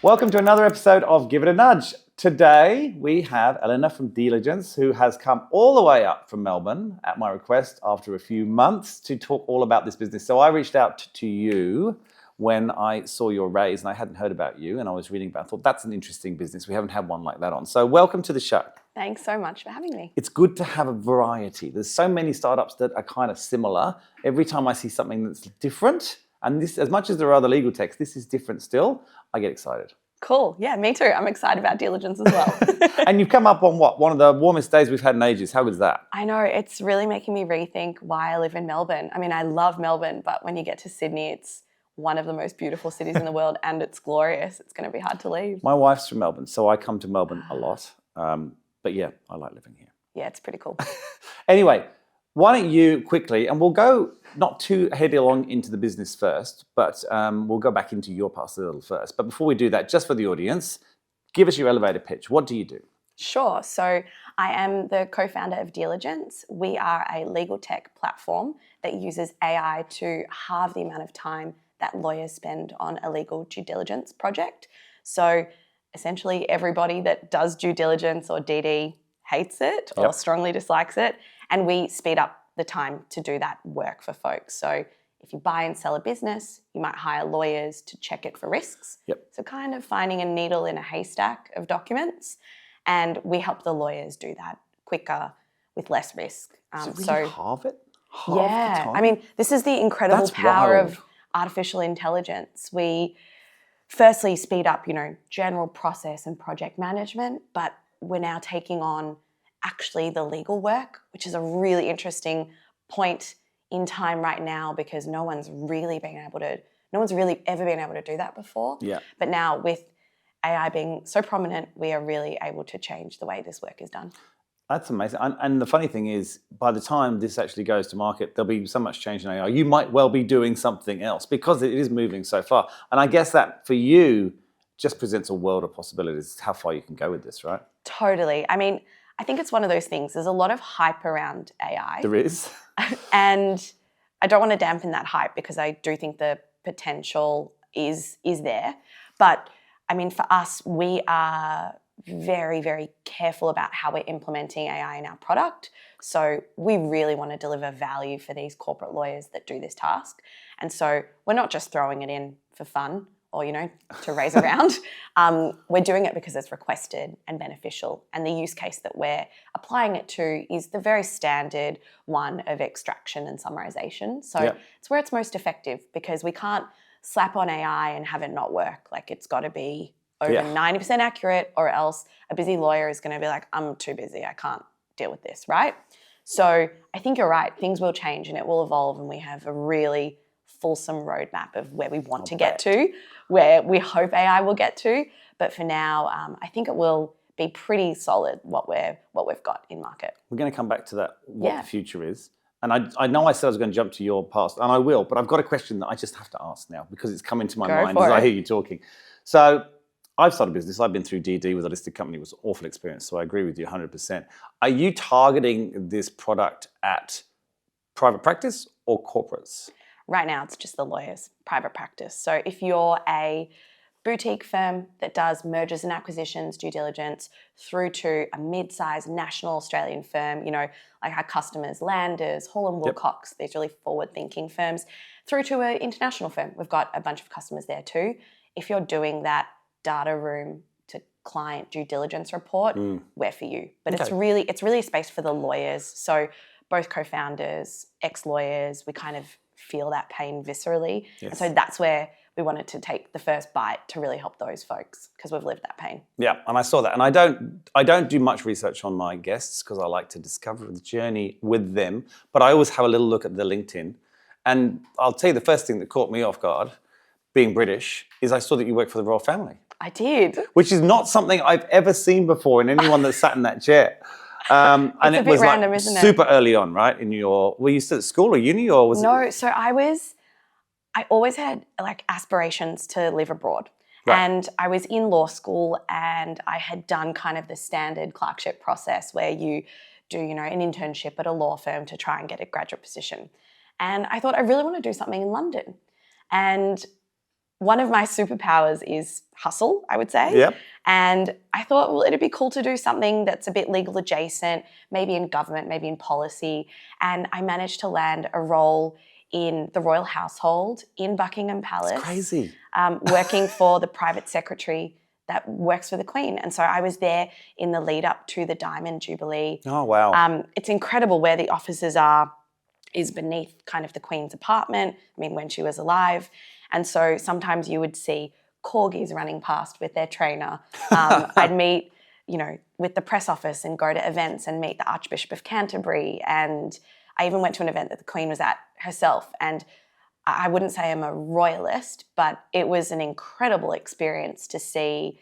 Welcome to another episode of Give It a Nudge. Today we have Elena from Diligence, who has come all the way up from Melbourne at my request after a few months to talk all about this business. So I reached out to you when I saw your raise and I hadn't heard about you and I was reading about it. I thought that's an interesting business. We haven't had one like that on. So welcome to the show. Thanks so much for having me. It's good to have a variety. There's so many startups that are kind of similar. Every time I see something that's different, and this, as much as there are other legal techs, this is different still, I get excited. Cool. Yeah, me too. I'm excited about Diligence as well. And you've come up on what? One of the warmest days we've had in ages. How good is that? I know. It's really making me rethink why I live in Melbourne. I mean, I love Melbourne, but when you get to Sydney, it's one of the most beautiful cities in the world and it's glorious. It's going to be hard to leave. My wife's from Melbourne, so I come to Melbourne a lot. But yeah, I like living here. Yeah, it's pretty cool. Anyway, why don't you quickly, and we'll go not too headlong into the business first, but we'll go back into your past a little first. But before we do that, just for the audience, give us your elevator pitch. What do you do? Sure. So I am the co-founder of Deeligence. We are a legal tech platform that uses AI to halve the amount of time that lawyers spend on a legal due diligence project. So essentially everybody that does due diligence or DD hates it or strongly dislikes it. And we speed up the time to do that work for folks. So if you buy and sell a business, you might hire lawyers to check it for risks. So kind of finding a needle in a haystack of documents. And we help the lawyers do that quicker with less risk. So halve it? Halve yeah. the time? I mean, this is the incredible power of artificial intelligence. We firstly speed up, general process and project management, but we're now taking on actually the legal work, which is a really interesting point in time right now because no one's really ever been able to do that before. Yeah. But now with AI being so prominent, we are really able to change the way this work is done. That's amazing. And the funny thing is, by the time this actually goes to market, there'll be so much change in AI. You might well be doing something else because it is moving so far. And I guess that for you just presents a world of possibilities, how far you can go with this, right? Totally. I mean, I think it's one of those things. There's a lot of hype around AI. There is. And I don't want to dampen that hype because I do think the potential is there. But I mean, for us, we are very, very careful about how we're implementing AI in our product. So we really want to deliver value for these corporate lawyers that do this task. And so we're not just throwing it in for fun or, to raise around. We're doing it because it's requested and beneficial. And the use case that we're applying it to is the very standard one of extraction and summarization. So it's where it's most effective because we can't slap on AI and have it not work. Like it's got to be over 90% accurate or else a busy lawyer is going to be like, I'm too busy, I can't deal with this, right? So I think you're right, things will change and it will evolve and we have a really fulsome roadmap of where we want to get to, where we hope AI will get to. But for now, I think it will be pretty solid what we've got in market. We're going to come back to that, what the future is. And I know I said I was going to jump to your past, and I will, but I've got a question that I just have to ask now because it's come into my mind as I hear you talking. So I've started a business. I've been through DD with a listed company. It was an awful experience, so I agree with you 100%. Are you targeting this product at private practice or corporates? Right now, it's just the lawyers, private practice. So if you're a boutique firm that does mergers and acquisitions, due diligence, through to a mid-sized national Australian firm, like our customers, Landers, Hall & Wilcox, these really forward-thinking firms, through to an international firm. We've got a bunch of customers there too. If you're doing that data room to client due diligence report, we're for you. But it's really a space for the lawyers. So both co-founders, ex-lawyers, we kind of feel that pain viscerally. And so that's where we wanted to take the first bite to really help those folks because we've lived that pain. Yeah, and I saw that. And I don't do much research on my guests because I like to discover the journey with them. But I always have a little look at the LinkedIn. And I'll tell you the first thing that caught me off guard, being British, is I saw that you work for the royal family. I did. Which is not something I've ever seen before in anyone that sat in that chair. And it was random, isn't it? Super early on, right? Were you still at school or uni or was it? No, so I always had like aspirations to live abroad. Right. And I was in law school and I had done kind of the standard clerkship process where you do, an internship at a law firm to try and get a graduate position. And I thought I really want to do something in London. And one of my superpowers is hustle, I would say. Yep. And I thought, well, it'd be cool to do something that's a bit legal adjacent, maybe in government, maybe in policy. And I managed to land a role in the royal household in Buckingham Palace. It's crazy. Working for the private secretary that works for the Queen. And so I was there in the lead up to the Diamond Jubilee. Oh, wow. It's incredible where the offices is beneath kind of the Queen's apartment, I mean, when she was alive. And so sometimes you would see corgis running past with their trainer. I'd meet, with the press office and go to events and meet the Archbishop of Canterbury. And I even went to an event that the Queen was at herself. And I wouldn't say I'm a royalist, but it was an incredible experience to see,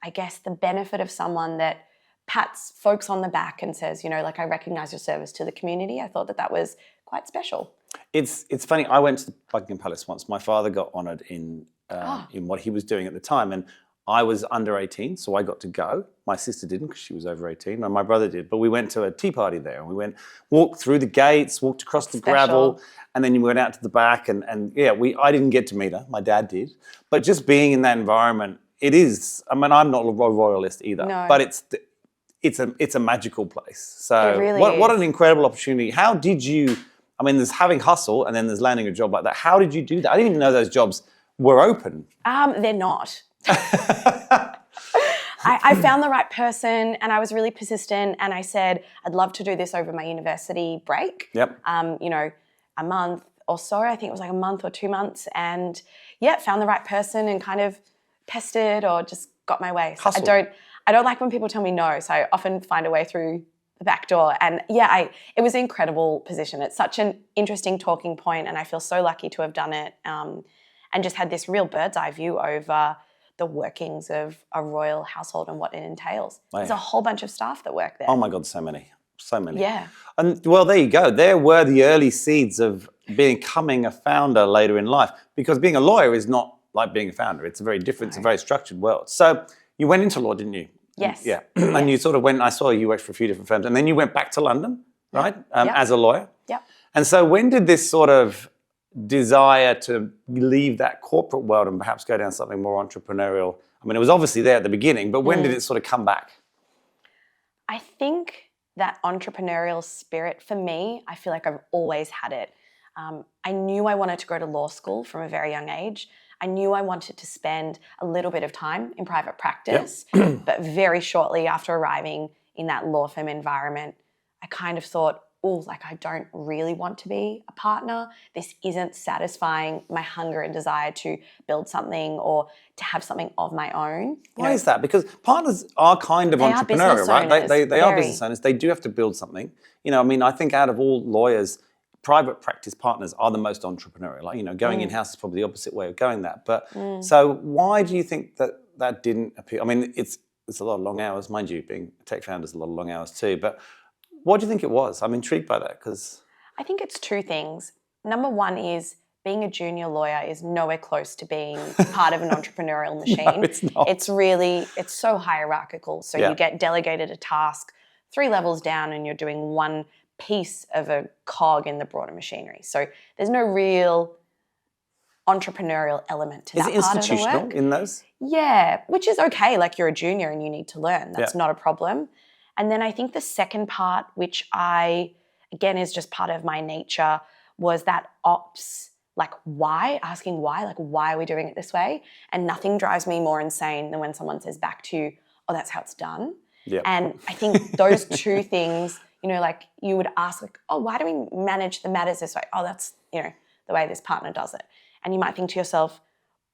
I guess, the benefit of someone that pats folks on the back and says, I recognise your service to the community. I thought that was quite special. It's funny. I went to the Buckingham Palace once. My father got honoured in what he was doing at the time, and I was under 18, so I got to go. My sister didn't because she was over 18, and my brother did. But we went to a tea party there, and we walked through the gates, walked across the gravel, and then you went out to the back, and I didn't get to meet her. My dad did. But just being in that environment, it is. I mean, I'm not a royalist either, but it's a magical place. So it really what an incredible opportunity. How did you? I mean, there's having hustle, and then there's landing a job like that. How did you do that? I didn't even know those jobs were open. They're not. I found the right person, and I was really persistent, and I said, I'd love to do this over my university break. Yep. A month or so, I think it was like a month or 2 months, and found the right person and kind of pested or just got my way. So I don't like when people tell me no, so I often find a way through the back door. And it was an incredible position. It's such an interesting talking point, and I feel so lucky to have done it, and just had this real bird's eye view over the workings of a royal household and what it entails. Wow. There's a whole bunch of staff that work there. Oh my God, so many. Yeah. And well, there you go. There were the early seeds of becoming a founder later in life, because being a lawyer is not like being a founder. It's a very different, it's a very structured world. So you went into law, didn't you? Yes. Yeah. And you sort of went, I saw you worked for a few different firms, and then you went back to London, right? As a lawyer. Yeah. And so when did this sort of desire to leave that corporate world and perhaps go down something more entrepreneurial? I mean, it was obviously there at the beginning, but when did it sort of come back? I think that entrepreneurial spirit for me, I feel like I've always had it. I knew I wanted to go to law school from a very young age. I knew I wanted to spend a little bit of time in private practice, but very shortly after arriving in that law firm environment, I kind of thought, I don't really want to be a partner. This isn't satisfying my hunger and desire to build something or to have something of my own. Why is that? Because partners are kind of entrepreneurial, right? They are business owners. They do have to build something. I mean, I think out of all lawyers, private practice partners are the most entrepreneurial. Like, going in-house is probably the opposite way of going that. But so why do you think that didn't appeal? I mean, it's a lot of long hours. Mind you, being a tech founder is a lot of long hours too. But what do you think it was? I'm intrigued by that because I think it's two things. Number one is being a junior lawyer is nowhere close to being part of an entrepreneurial machine. No, it's not. It's so hierarchical. So you get delegated a task 3 levels down and you're doing one piece of a cog in the broader machinery. So there's no real entrepreneurial element to that part of the work. Is it institutional in those? Yeah, which is okay. Like, you're a junior and you need to learn. That's not a problem. And then I think the second part, which again is just part of my nature, was that ops, like asking why, like why are we doing it this way? And nothing drives me more insane than when someone says back to you, oh, that's how it's done. Yep. And I think those two things, like you would ask, like, oh, why do we manage the matters this way? Oh, that's, the way this partner does it. And you might think to yourself,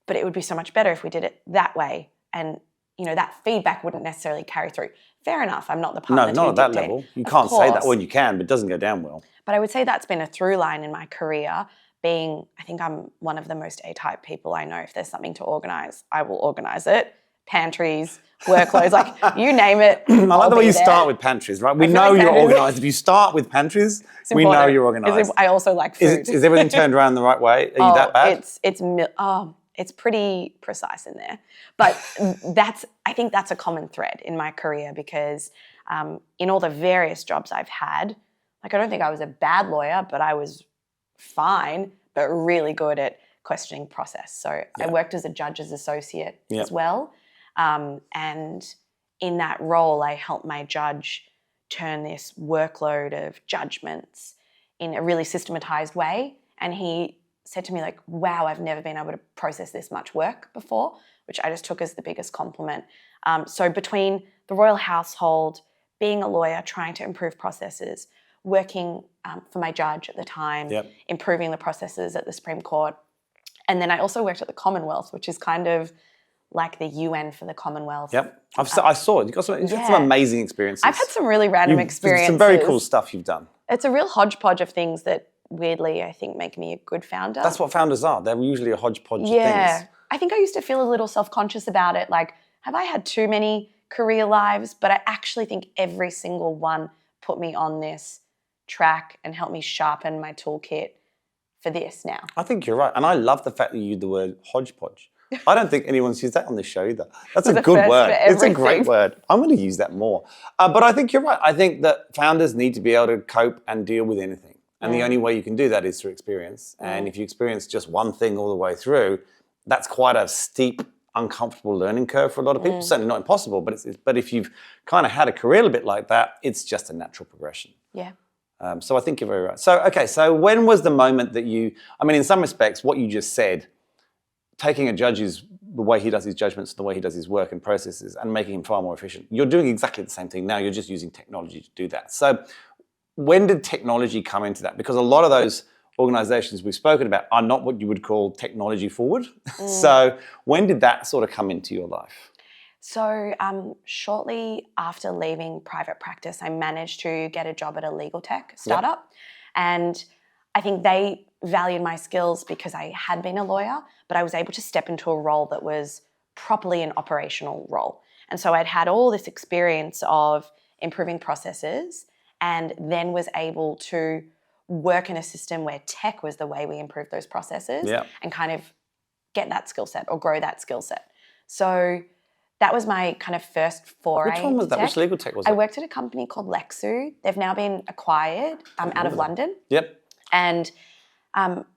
but it would be so much better if we did it that way. And, that feedback wouldn't necessarily carry through. Fair enough, I'm not the partner. No, not at that level. You can't say that. Well, you can, but it doesn't go down well. But I would say that's been a through line in my career, I think I'm one of the most A-type people I know. If there's something to organise, I will organise it. Pantries, workloads, like you name it. I like the way you start with pantries, right? We know you're organised. If you start with pantries, we know you're organised. I also like food. Is everything turned around the right way? Are you that bad? It's pretty precise in there. But I think that's a common thread in my career because in all the various jobs I've had, like I don't think I was a bad lawyer, but I was fine, but really good at questioning process. So I worked as a judge's associate as well. And in that role, I helped my judge turn this workload of judgments in a really systematized way. And he said to me, like, wow, I've never been able to process this much work before, which I just took as the biggest compliment. So between the royal household, being a lawyer, trying to improve processes, working for my judge at the time, improving the processes at the Supreme Court. And then I also worked at the Commonwealth, which is kind of like the UN for the Commonwealth. Yep, I saw it. You've got some amazing experiences. I've had some really random experiences. Some very cool stuff you've done. It's a real hodgepodge of things that weirdly I think make me a good founder. That's what founders are. They're usually a hodgepodge of things. Yeah, I think I used to feel a little self-conscious about it. Like, have I had too many career lives? But I actually think every single one put me on this track and helped me sharpen my toolkit for this now. I think you're right. And I love the fact that you used the word hodgepodge. I don't think anyone's used that on this show either. That's a good word. It's a great word. I'm going to use that more. But I think you're right. I think that founders need to be able to cope and deal with anything. And the only way you can do that is through experience. And if you experience just one thing all the way through, that's quite a steep, uncomfortable learning curve for a lot of people. Certainly not impossible, but if you've kind of had a career a bit like that, it's just a natural progression. Yeah. So I think you're very right. So when was the moment that in some respects, what you just said, taking a judge's, the way he does his judgments, the way he does his work and processes and making him far more efficient, you're doing exactly the same thing now. You're just using technology to do that. So when did technology come into that? Because a lot of those organizations we've spoken about are not what you would call technology forward. So when did that sort of come into your life? So shortly after leaving private practice, I managed to get a job at a LegalTech startup. And I think they valued my skills because I had been a lawyer, but I was able to step into a role that was properly an operational role. And so I'd had all this experience of improving processes and then was able to work in a system where tech was the way we improved those processes and kind of get that skill set or grow that skill set. So that was my kind of first foray. Which one was that? Which legal tech was it? I worked at a company called Lexu. They've now been acquired out of London. Yep. And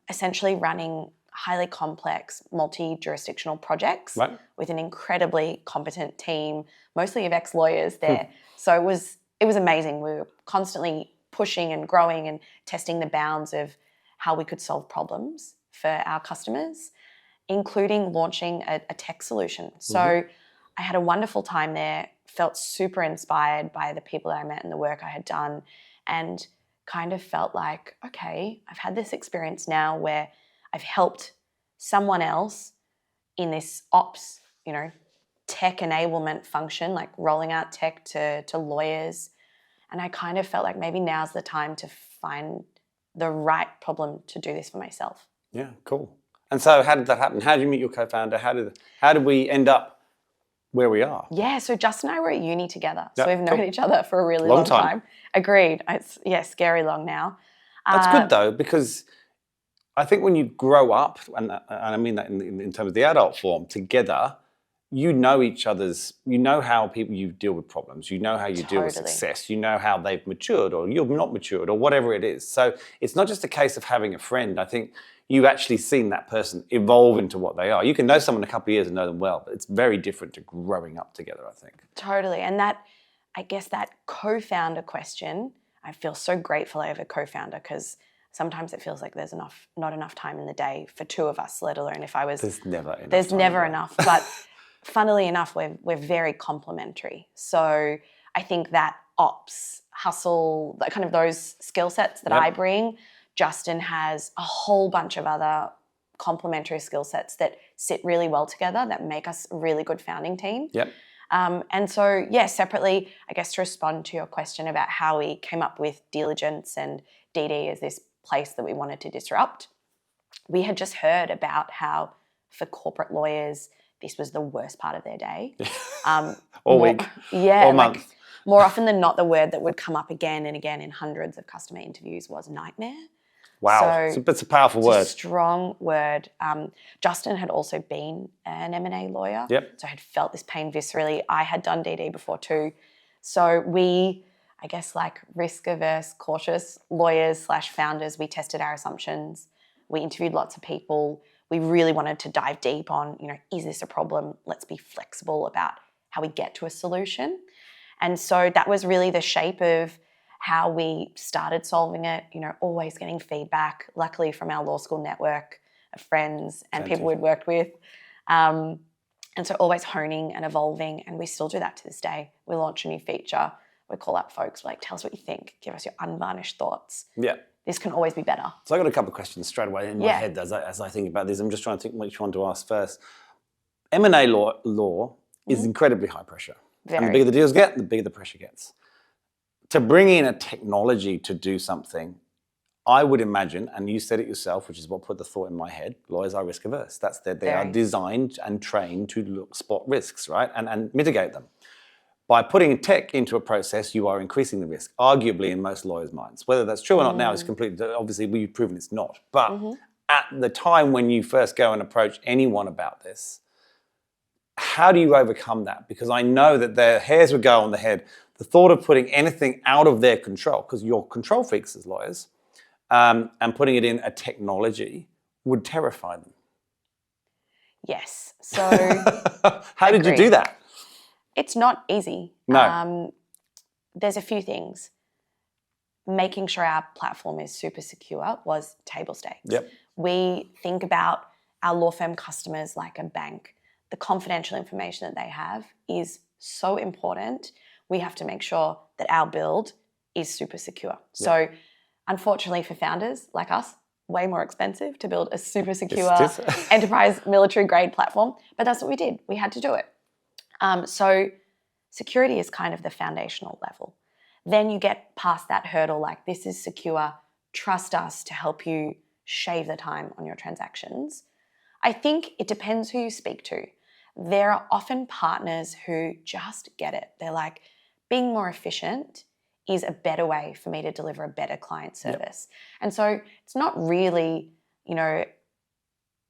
essentially running highly complex, multi-jurisdictional projects with an incredibly competent team, mostly of ex-lawyers there. So it was amazing. We were constantly pushing and growing and testing the bounds of how we could solve problems for our customers, including launching a tech solution. So I had a wonderful time there, felt super inspired by the people that I met and the work I had done, and kind of felt like, okay, I've had this experience now where I've helped someone else in this ops, tech enablement function, like rolling out tech to lawyers. And I kind of felt like maybe now's the time to find the right problem to do this for myself. Yeah, cool. And so how did that happen? How did you meet your co-founder? How did we end up where we are? Yeah, so Justin and I were at uni together. So we've known each other for a really long time. Agreed. It's, scary long now. That's good though, because I think when you grow up, and I mean that in terms of the adult form, together, you know each other's, you know how you deal with problems, you know how you deal with success, you know how they've matured or you've not matured or whatever it is. So it's not just a case of having a friend. I think you've actually seen that person evolve into what they are. You can know someone a couple of years and know them well, but it's very different to growing up together, I think. Totally. And that, I guess that co-founder question, I feel so grateful I have a co-founder because sometimes it feels like there's not enough time in the day for two of us, let alone if I was... There's never enough. There's never enough. But funnily enough, we're very complementary. So I think that ops, hustle, that kind of those skill sets that I bring, Justin has a whole bunch of other complementary skill sets that sit really well together that make us a really good founding team. Yep. And so, separately, I guess to respond to your question about how we came up with Diligence and DD as this place that we wanted to disrupt, we had just heard about how for corporate lawyers, this was the worst part of their day. Or week. Yeah. Or month. More often than not, the word that would come up again and again in hundreds of customer interviews was nightmare. Wow, so it's a powerful word. It's a strong word. Justin had also been an M&A lawyer, so I had felt this pain viscerally. I had done DD before too. So we, I guess like risk-averse, cautious lawyers / founders, we tested our assumptions. We interviewed lots of people. we really wanted to dive deep on, is this a problem? Let's be flexible about how we get to a solution. And so that was really the shape of how we started solving it, always getting feedback, luckily from our law school network of friends and people we'd worked with. And so always honing and evolving, and we still do that to this day. We launch a new feature, we call up folks, we're like, tell us what you think, give us your unvarnished thoughts. Yeah. This can always be better. So I got a couple of questions straight away in my head as I think about this. I'm just trying to think which one to ask first. M&A law is incredibly high pressure. Very. And the bigger the deals get, the bigger the pressure gets. To bring in a technology to do something, I would imagine, and you said it yourself, which is what put the thought in my head, lawyers are risk averse. That's that they are designed and trained to spot risks, right? And mitigate them. By putting tech into a process, you are increasing the risk, arguably in most lawyers' minds. Whether that's true or not now is completely, obviously we've proven it's not. But at the time when you first go and approach anyone about this, how do you overcome that? Because I know that their hairs would go on the head. The thought of putting anything out of their control, because you're control freaks as lawyers, and putting it in a technology would terrify them. Yes. So how did you do that? It's not easy. No. There's a few things. Making sure our platform is super secure was table stakes. Yep. We think about our law firm customers like a bank. The confidential information that they have is so important. We have to make sure that our build is super secure. Yep. So unfortunately for founders like us, way more expensive to build a super secure enterprise military grade platform. But that's what we did. We had to do it. So security is kind of the foundational level. Then you get past that hurdle, like this is secure, trust us to help you shave the time on your transactions. I think it depends who you speak to. There are often partners who just get it. They're like, being more efficient is a better way for me to deliver a better client service. Yep. And so it's not really,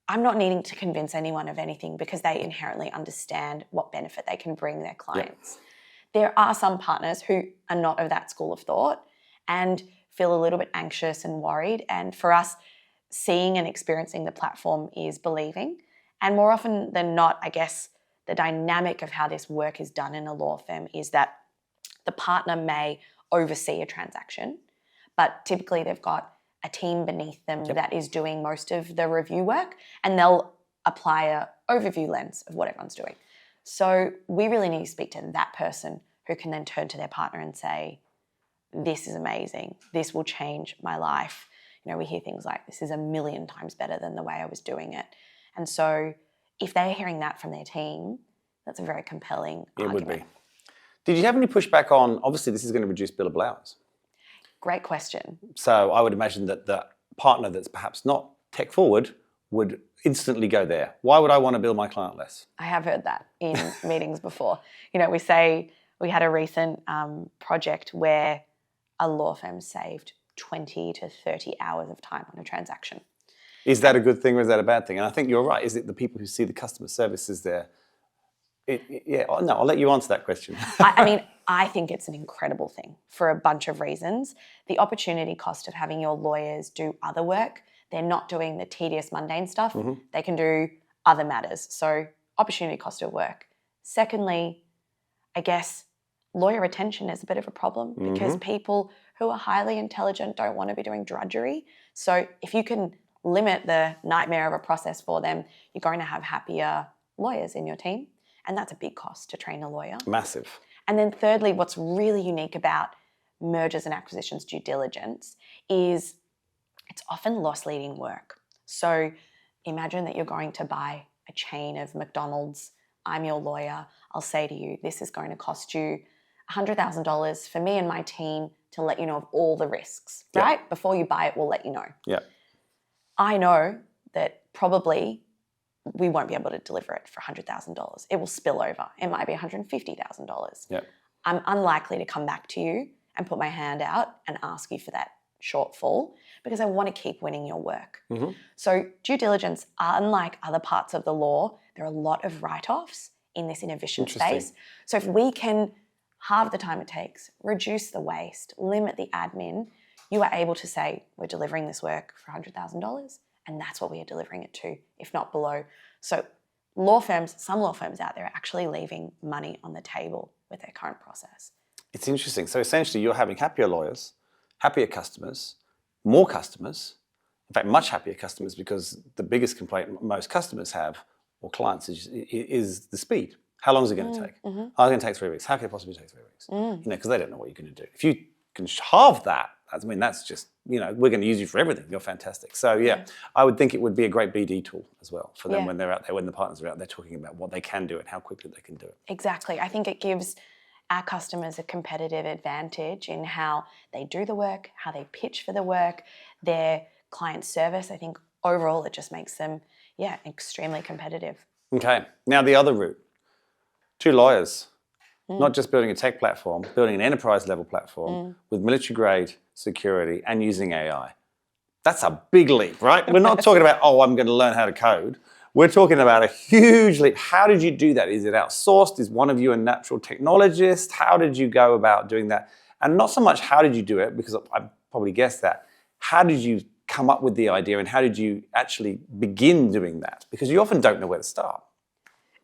I'm not needing to convince anyone of anything because they inherently understand what benefit they can bring their clients. Yep. There are some partners who are not of that school of thought and feel a little bit anxious and worried. And for us, seeing and experiencing the platform is believing. And more often than not, I guess the dynamic of how this work is done in a law firm is that the partner may oversee a transaction, but typically they've got a team beneath them that is doing most of the review work, and they'll apply an overview lens of what everyone's doing. So we really need to speak to that person who can then turn to their partner and say, this is amazing. This will change my life. We hear things like, this is 1,000,000 times better than the way I was doing it. And so if they're hearing that from their team, that's a very compelling argument. It would be. Did you have any pushback on, obviously this is going to reduce billable hours? Great question. So I would imagine that the partner that's perhaps not tech forward would instantly go there. Why would I want to bill my client less? I have heard that in meetings before. We say we had a recent project where a law firm saved 20 to 30 hours of time on a transaction. Is that a good thing or is that a bad thing? And I think you're right. Is it the people who see the customer services there? No, I'll let you answer that question. I think it's an incredible thing for a bunch of reasons. The opportunity cost of having your lawyers do other work. They're not doing the tedious, mundane stuff. Mm-hmm. They can do other matters. So opportunity cost of work. Secondly, I guess lawyer retention is a bit of a problem because people who are highly intelligent don't want to be doing drudgery. So if you can limit the nightmare of a process for them, you're going to have happier lawyers in your team. And that's a big cost to train a lawyer. Massive. And then thirdly, what's really unique about mergers and acquisitions due diligence is it's often loss-leading work. So imagine that you're going to buy a chain of McDonald's. I'm your lawyer. I'll say to you, this is going to cost you $100,000 for me and my team to let you know of all the risks, right? Before you buy it, we'll let you know. Yeah. I know that probably we won't be able to deliver it for $100,000. It will spill over. It might be $150,000. Yeah. I'm unlikely to come back to you and put my hand out and ask you for that shortfall because I want to keep winning your work. Mm-hmm. So due diligence, unlike other parts of the law, there are a lot of write-offs in this inefficient space. So if we can halve the time it takes, reduce the waste, limit the admin, you are able to say, we're delivering this work for $100,000 And that's what we are delivering it to, if not below. So some law firms out there are actually leaving money on the table with their current process. It's interesting. So essentially you're having happier lawyers, happier customers, more customers, in fact, much happier customers, because the biggest complaint most customers have, or clients, is the speed. How long is it going to take? Oh, it's going to take 3 weeks. How can it possibly take 3 weeks? Because they don't know what you're going to do. If you can halve that, that's just, we're going to use you for everything. You're fantastic. So I would think it would be a great BD tool as well for them when they're out there, when the partners are out there talking about what they can do and how quickly they can do it. Exactly. I think it gives our customers a competitive advantage in how they do the work, how they pitch for the work, their client service. I think overall it just makes them, extremely competitive. Okay. Now the other route, 2 lawyers, not just building a tech platform, building an enterprise level platform with military grade security and using AI. That's a big leap, right? We're not talking about, I'm going to learn how to code. We're talking about a huge leap. How did you do that? Is it outsourced? Is one of you a natural technologist? How did you go about doing that? And not so much how did you do it, because I probably guessed that. How did you come up with the idea and how did you actually begin doing that? Because you often don't know where to start.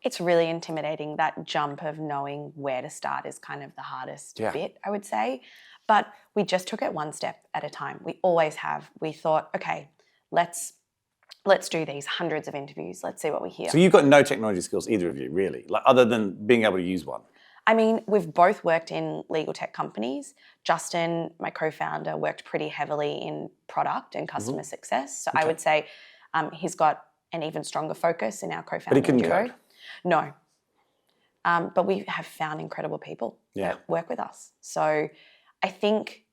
It's really intimidating. That jump of knowing where to start is kind of the hardest bit, I would say. But we just took it one step at a time. We always have. We thought, okay, let's do these hundreds of interviews. Let's see what we hear. So you've got no technology skills, either of you, really, other than being able to use one? I mean, we've both worked in legal tech companies. Justin, my co-founder, worked pretty heavily in product and customer success. So I would say he's got an even stronger focus in our co-founder But he couldn't duo. code? No. But we have found incredible people that work with us. So I think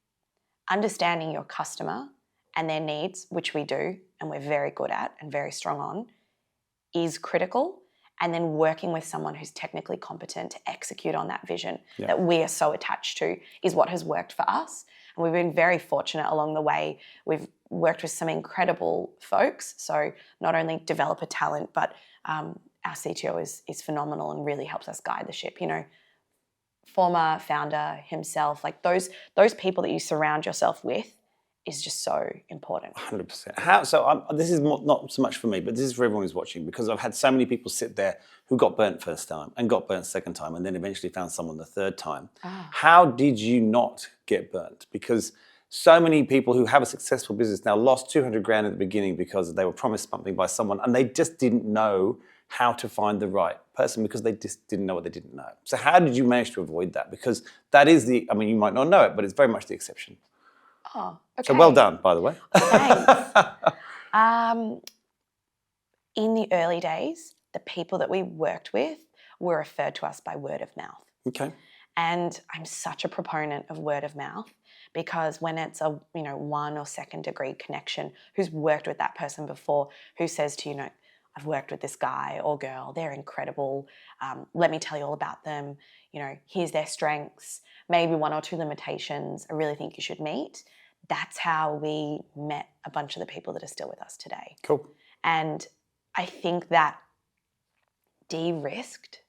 understanding your customer and their needs, which we do, and we're very good at and very strong on, is critical. And then working with someone who's technically competent to execute on that vision that we are so attached to is what has worked for us. And we've been very fortunate along the way. We've worked with some incredible folks. So not only developer talent, but our CTO is phenomenal and really helps us guide the ship. Former founder himself, like those people that you surround yourself with is just so important. 100%. This is not so much for me, but this is for everyone who's watching, because I've had so many people sit there who got burnt first time and got burnt second time and then eventually found someone the third time. How did you not get burnt? Because so many people who have a successful business now lost 200 grand at the beginning because they were promised something by someone and they just didn't know how to find the right person because they just didn't know what they didn't know. So how did you manage to avoid that? Because that is you might not know it, but it's very much the exception. Oh, okay. So well done, by the way. Thanks. In the early days, the people that we worked with were referred to us by word of mouth. Okay. And I'm such a proponent of word of mouth because when it's a 1 or 2nd degree connection who's worked with that person before, who says to you, I've worked with this guy or girl, they're incredible. Let me tell you all about them. Here's their strengths, maybe 1 or 2 limitations I really think you should meet. That's how we met a bunch of the people that are still with us today. Cool. And I think that de-risked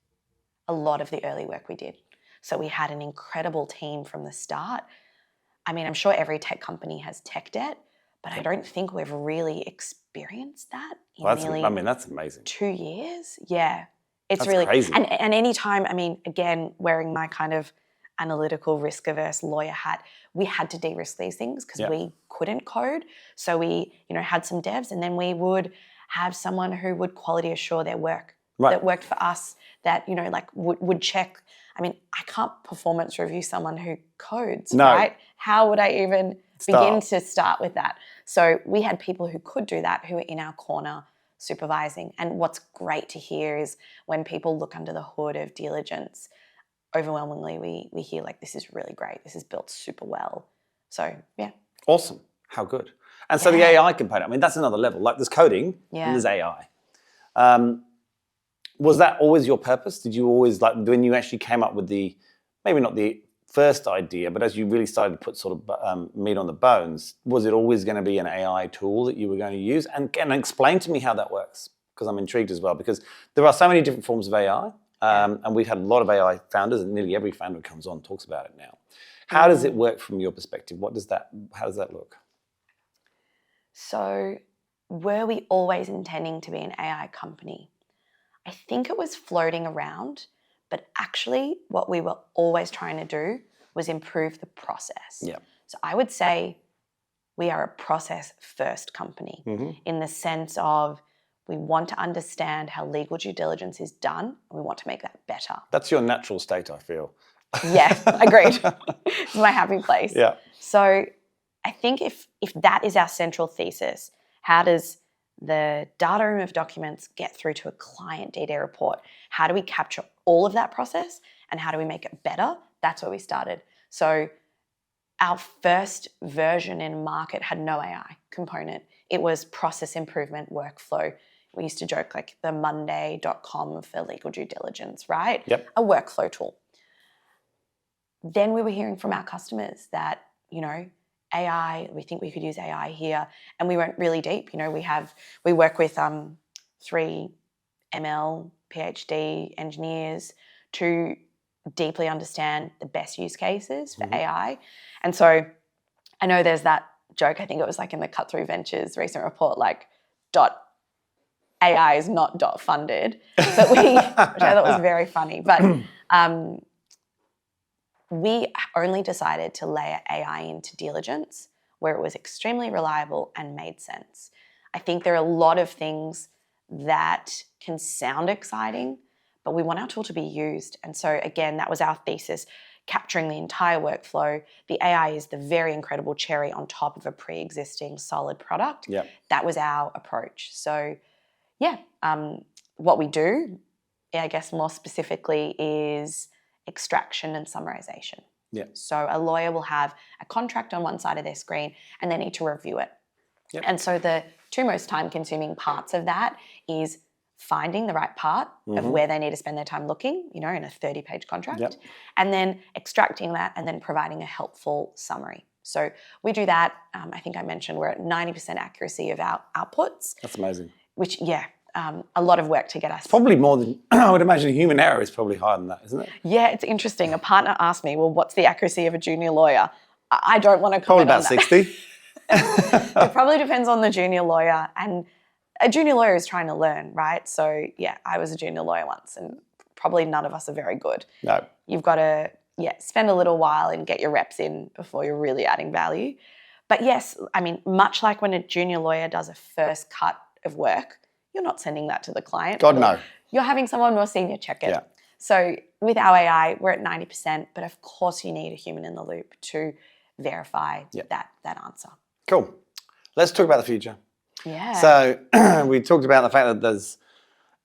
a lot of the early work we did. So we had an incredible team from the start. I'm sure every tech company has tech debt, but I don't think we've really experienced that in that's amazing. 2 years. Yeah. It's that's really crazy. And any time, again, wearing my kind of analytical, risk-averse lawyer hat, we had to de-risk these things because we couldn't code. So we, had some devs, and then we would have someone who would quality assure their work that worked for us, that, would check. I can't performance review someone who codes, right? How would I even begin to start with that? So we had people who could do that, who were in our corner supervising. And what's great to hear is when people look under the hood of Diligence, overwhelmingly we hear this is really great. This is built super well. So, yeah. Awesome. How good. And so the AI component, that's another level. There's coding and there's AI. Was that always your purpose? Did you always, when you actually came up with maybe not the first idea, but as you really started to put sort of meat on the bones, was it always going to be an AI tool that you were going to use? And explain to me how that works, because I'm intrigued as well, because there are so many different forms of AI. And we've had a lot of AI founders, and nearly every founder who comes on talks about it now. How does it work from your perspective? How does that look? So were we always intending to be an AI company? I think it was floating around, but actually what we were always trying to do was improve the process. Yeah. So I would say we are a process-first company in the sense of we want to understand how legal due diligence is done, and we want to make that better. That's your natural state, I feel. Yeah, agreed. It's my happy place. Yeah. So I think if that is our central thesis, how does the data room of documents get through to a client DD report? How do we capture all of that process and how do we make it better? That's where we started. So our first version in market had no AI component. It was process improvement workflow. We used to joke like the monday.com for legal due diligence, right? Yep. A workflow tool. Then we were hearing from our customers that, AI, we think we could use AI here. And we went really deep. We work with 3 ML PhD engineers to deeply understand the best use cases for AI. And so I know there's that joke, I think it was like in the Cut Through Ventures recent report, like AI is not funded. But which I thought was very funny. But we only decided to layer AI into Diligence where it was extremely reliable and made sense. I think there are a lot of things that can sound exciting, but we want our tool to be used. And so again, that was our thesis, capturing the entire workflow. The AI is the very incredible cherry on top of a pre-existing solid product. Yep. That was our approach. So yeah, what we do, I guess more specifically, is extraction and summarization. Yeah. So a lawyer will have a contract on one side of their screen and they need to review it. Yep. And so the 2 most time-consuming parts of that is finding the right part of where they need to spend their time looking, in a 30-page contract, Yep. and then extracting that and then providing a helpful summary. So we do that. I think I mentioned we're at 90% accuracy of our outputs. That's amazing. Which, a lot of work to get us. Probably more than, I would imagine human error is probably higher than that, isn't it? Yeah, it's interesting. A partner asked me, well, what's the accuracy of a junior lawyer? I don't want to comment on that. Probably about 60. It probably depends on the junior lawyer. And a junior lawyer is trying to learn, right? So, yeah, I was a junior lawyer once and probably none of us are very good. No. You've got to, spend a little while and get your reps in before you're really adding value. But yes, much like when a junior lawyer does a first cut of work, you're not sending that to the client. God, no. You're having someone more senior check it. Yeah. So with our AI, we're at 90%, but of course you need a human in the loop to verify that answer. Cool. Let's talk about the future. Yeah. So we talked about the fact that there's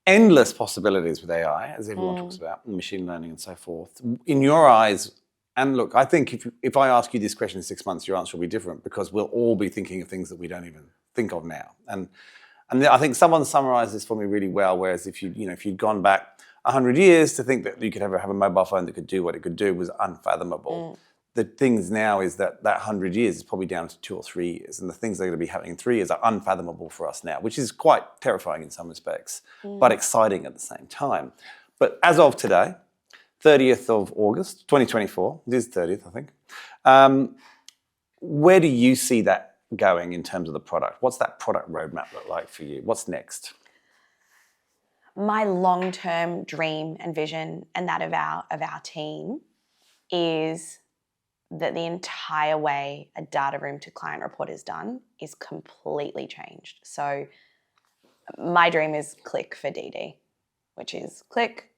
endless possibilities with AI, as everyone talks about, and machine learning and so forth. In your eyes, and look, I think if I ask you this question in 6 months, your answer will be different because we'll all be thinking of things that we don't even think of now. And I think someone summarized this for me really well, whereas if you'd gone back 100 years to think that you could ever have a mobile phone that could do what it could do was unfathomable. The things now is that 100 years is probably down to 2 or 3 years, and the things that are going to be happening in 3 years are unfathomable for us now, which is quite terrifying in some respects, but exciting at the same time. But as of today, 30th of August, 2024, it is 30th, I think, where do you see that going in terms of the product? What's that product roadmap look like for you? What's next? My long-term dream and vision, and that of our team, is that the entire way a data room to client report is done is completely changed. So my dream is click for DD, which is click,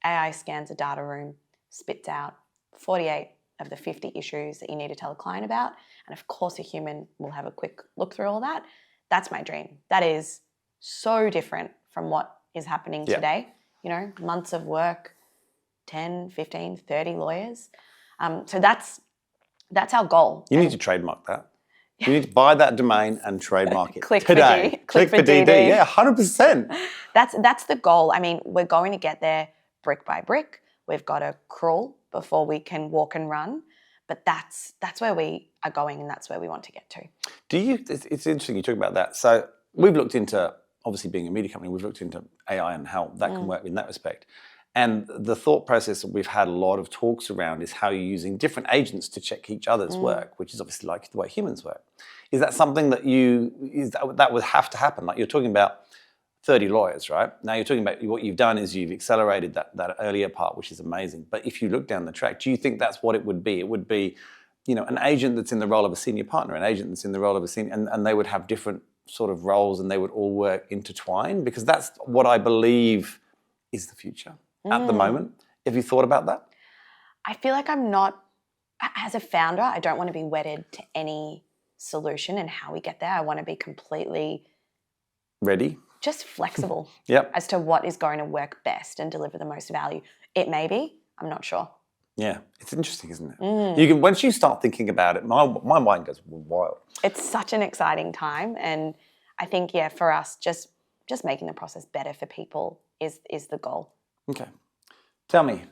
AI scans a data room, spits out 48 of the 50 issues that you need to tell a client about. And of course, a human will have a quick look through all that. That's my dream. That is so different from what is happening today. Months of work, 10, 15, 30 lawyers. So that's our goal. You need to trademark that. You need to buy that domain and trademark it Click today. Click for DD. Yeah, 100%. That's the goal. We're going to get there brick by brick. We've got to crawl before we can walk and run. But that's where we are going and that's where we want to get to. It's interesting you talk about that. So we've looked into, obviously being a media company, we've looked into AI and how that can work in that respect. And the thought process that we've had a lot of talks around is how you're using different agents to check each other's work, which is obviously like the way humans work. Is that something that that would have to happen? Like you're talking about 30 lawyers, right? Now you're talking about what you've done is you've accelerated that earlier part, which is amazing. But if you look down the track, do you think that's what it would be? It would be, an agent that's in the role of a senior partner, an agent that's in the role of a senior, and they would have different sort of roles and they would all work intertwined, because that's what I believe is the future at the moment. Have you thought about that? I feel like I'm not, as a founder, I don't want to be wedded to any solution and how we get there. I want to be completely ready, just flexible yep. as to what is going to work best and deliver the most value. It may be, I'm not sure. Yeah, it's interesting, isn't it? You can, once you start thinking about it, my mind goes wild. It's such an exciting time, and I think for us, just making the process better for people is the goal. Okay, tell me,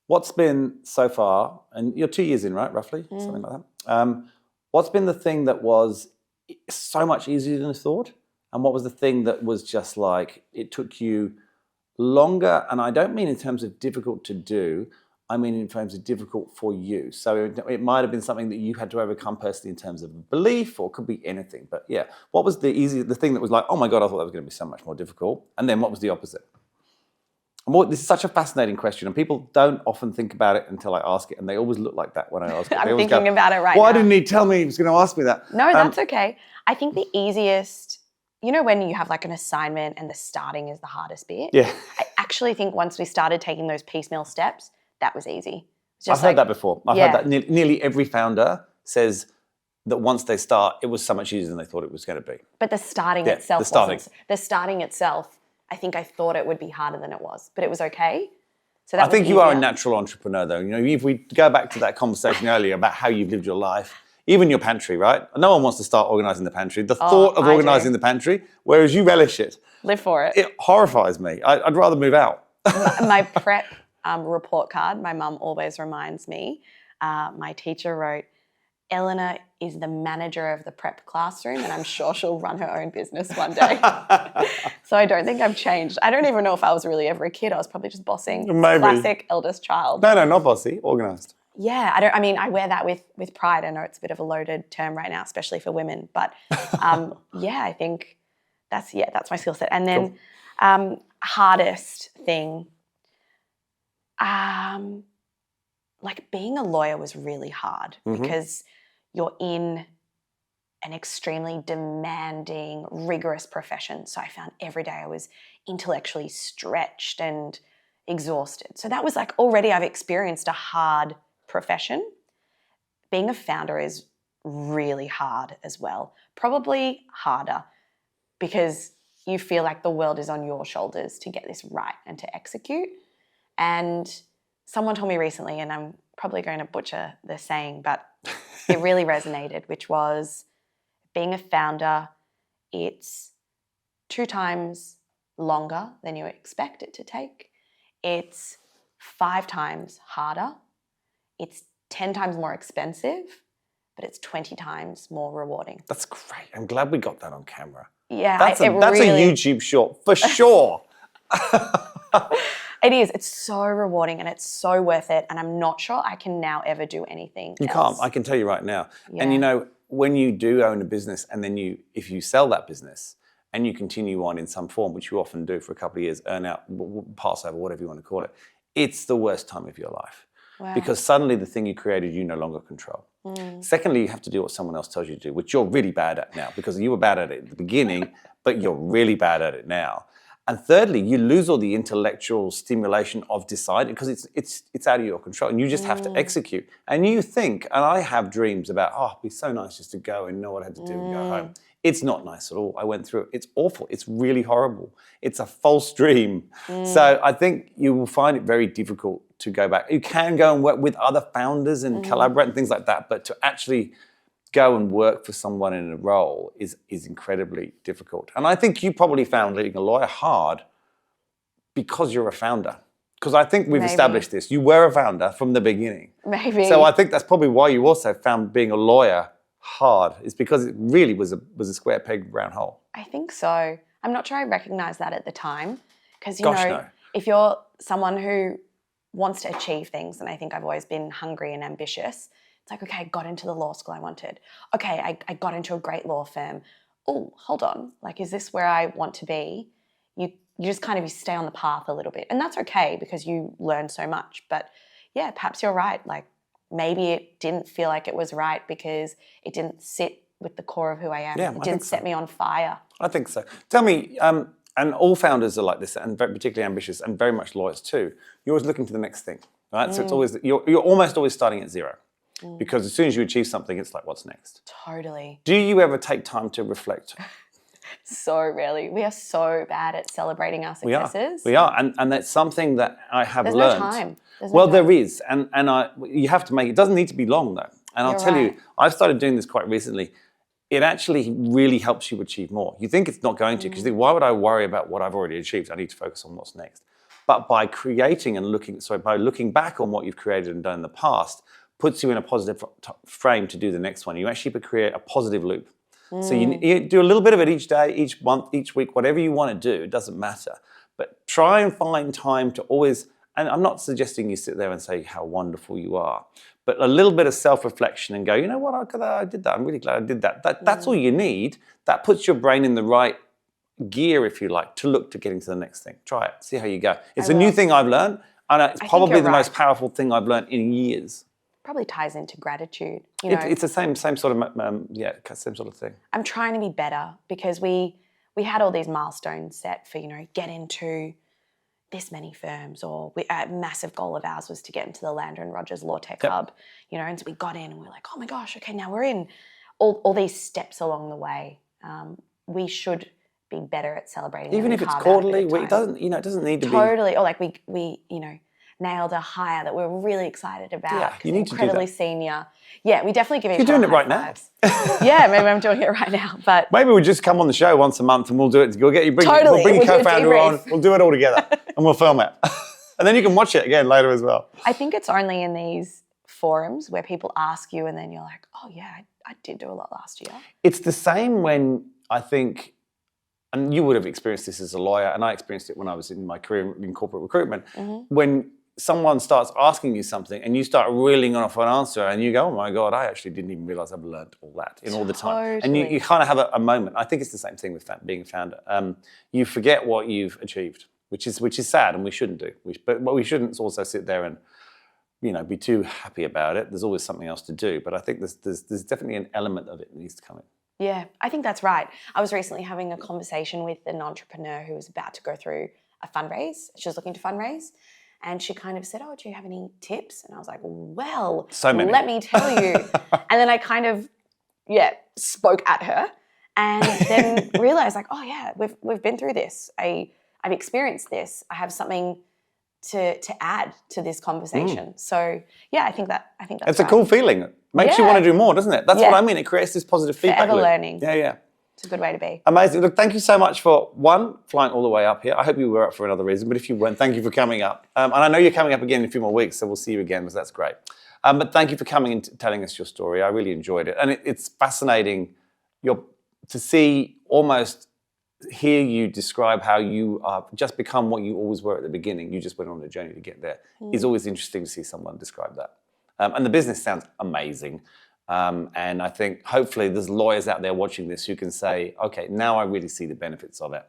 what's been so far, and you're 2 years in, right, roughly, something like that. What's been the thing that was so much easier than I thought, and what was the thing that was just like it took you longer? And I don't mean in terms of difficult to do. I mean in terms of difficult for you. So it might have been something that you had to overcome personally in terms of belief, or it could be anything. But yeah, what was the thing that was like, oh my God, I thought that was going to be so much more difficult? And then what was the opposite? This is such a fascinating question, and people don't often think about it until I ask it, and they always look like that when I ask it. I'm thinking about it right now. Why didn't he tell me he was going to ask me that? No, that's okay. I think the easiest, when you have like an assignment and the starting is the hardest bit? Yeah. I actually think once we started taking those piecemeal steps, that was easy. I've heard that before. I've heard that nearly every founder says that once they start, it was so much easier than they thought it was going to be. But the starting itself wasn't. The starting itself, I think I thought it would be harder than it was, but it was okay. So that I think you are a natural entrepreneur, though. If we go back to that conversation earlier about how you've lived your life, even your pantry, right? No one wants to start organising the pantry. The thought of organising the pantry, whereas you relish it. Live for it. It horrifies me. I'd rather move out. My prep report card, my mum always reminds me, my teacher wrote, Elena is the manager of the prep classroom, and I'm sure she'll run her own business one day. So I don't think I've changed. I don't even know if I was really ever a kid. I was probably just bossing. Maybe. Classic eldest child. No, not bossy, organised. Yeah, I wear that with pride. I know it's a bit of a loaded term right now, especially for women. But I think that's my skill set. And then hardest thing, like being a lawyer was really hard because you're in an extremely demanding, rigorous profession. So I found every day I was intellectually stretched and exhausted. So that was like already I've experienced a hard profession. Being a founder is really hard as well. Probably harder because you feel like the world is on your shoulders to get this right and to execute. And someone told me recently, and I'm probably going to butcher the saying, but it really resonated, which was being a founder, it's 2 times longer than you expect it to take. It's 5 times harder. It's 10 times more expensive, but it's 20 times more rewarding. That's great. I'm glad we got that on camera. Yeah. That's a YouTube short for sure. It is. It's so rewarding and it's so worth it. And I'm not sure I can now ever do anything else. You can't. I can tell you right now. Yeah. And when you do own a business and then if you sell that business and you continue on in some form, which you often do for a couple of years, earn out, pass over, whatever you want to call it, it's the worst time of your life. Wow. Because suddenly the thing you created, you no longer control. Secondly, you have to do what someone else tells you to do, which you're really bad at now because you were bad at it at the beginning, but you're really bad at it now. And thirdly, you lose all the intellectual stimulation of deciding because it's out of your control and you just have to execute. And you think, and I have dreams about, it'd be so nice just to go and know what I had to do and go home. It's not nice at all. I went through it. It's awful. It's really horrible. It's a false dream. So I think you will find it very difficult to go back. You can go and work with other founders and collaborate and things like that, but to actually go and work for someone in a role is incredibly difficult. And I think you probably found being a lawyer hard because you're a founder. Because I think we've established this. You were a founder from the beginning. Maybe. So I think that's probably why you also found being a lawyer hard, is because it really was a square peg, round hole. I think so. I'm not sure I recognized that at the time. Because, if you're someone who wants to achieve things, and I think I've always been hungry and ambitious, it's like, okay, I got into the law school I wanted. Okay, I got into a great law firm. Oh, hold on. Like, is this where I want to be? You just kind of stay on the path a little bit. And that's okay because you learn so much. But yeah, perhaps you're right. Like, maybe it didn't feel like it was right because it didn't sit with the core of who I am. Yeah, it didn't set me on fire. I think so. Tell me, and all founders are like this, and particularly ambitious, and very much lawyers too. You're always looking for the next thing, right? So it's always you're almost always starting at zero, because as soon as you achieve something, it's like, what's next? Totally. Do you ever take time to reflect? So rarely. We are so bad at celebrating our successes. We are, and that's something that I have learned. There's no time. There is, and you have to make it. Doesn't need to be long though. And I'll tell you, I've started doing this quite recently. It actually really helps you achieve more. You think it's not going to, because you think, why would I worry about what I've already achieved? I need to focus on what's next. But by creating and by looking back on what you've created and done in the past, puts you in a positive frame to do the next one. You actually create a positive loop. So you do a little bit of it each day, each month, each week, whatever you want to do, it doesn't matter. But try and find time to always, and I'm not suggesting you sit there and say how wonderful you are, but a little bit of self-reflection and go, you know what, I did that. I'm really glad I did that. That's all you need. That puts your brain in the right gear, if you like, to look to getting to the next thing. Try it. See how you go. It's a new thing I've learned, and it's probably the most powerful thing I've learned in years. Probably ties into gratitude. You know, it's the same sort of same sort of thing. I'm trying to be better because we had all these milestones set for, get into this many firms, or a massive goal of ours was to get into the Lander and Rogers Law Tech Hub, and so we got in and we were like, oh my gosh, okay, now we're in. All these steps along the way. We should be better at celebrating. Even if it's quarterly, it doesn't need to be. Totally, or like we nailed a hire that we're really excited about. Yeah, you need to do that. Incredibly senior. Yeah, we definitely give each other high doing it right fives. Yeah, maybe I'm doing it right now. But maybe we'll just come on the show once a month and we'll do it. We'll bring your co-founder on. We'll do it all together and we'll film it. And then you can watch it again later as well. I think it's only in these forums where people ask you and then you're like, oh yeah, I did do a lot last year. It's the same when I think, and you would have experienced this as a lawyer, and I experienced it when I was in my career in corporate recruitment, when someone starts asking you something and you start reeling off an answer and you go, oh my God, I actually didn't even realize I've learned all that in all the time. And you kind of have a moment. I think it's the same thing with being a founder. You forget what you've achieved, which is sad, and we shouldn't do. But what we shouldn't also sit there and be too happy about it. There's always something else to do. But I think there's definitely an element of it that needs to come in. Yeah, I think that's right. I was recently having a conversation with an entrepreneur who was about to go through a fundraise. She was looking to fundraise. And she kind of said, oh, do you have any tips? And I was like, well, let me tell you. And then I kind of, spoke at her and then realized like, oh yeah, we've been through this. I've experienced this. I have something to add to this conversation. So yeah, I think that's it's a cool feeling. It makes you want to do more, doesn't it? That's what I mean. It creates this positive feedback loop. Forever learning. Yeah. It's a good way to be. Amazing. Look, thank you so much for, flying all the way up here. I hope you were up for another reason, but if you weren't, thank you for coming up. And I know you're coming up again in a few more weeks, so we'll see you again, because that's great. But thank you for coming and telling us your story. I really enjoyed it. And it's fascinating to see, almost hear you describe how you just become what you always were at the beginning. You just went on a journey to get there. It's always interesting to see someone describe that. And the business sounds amazing. And I think hopefully there's lawyers out there watching this who can say, okay, now I really see the benefits of it.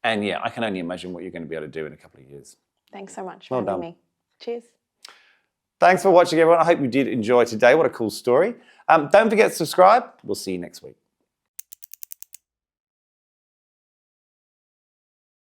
And yeah, I can only imagine what you're going to be able to do in a couple of years. Thanks so much for having me. Cheers. Thanks for watching, everyone. I hope you did enjoy today. What a cool story. Don't forget to subscribe. We'll see you next week.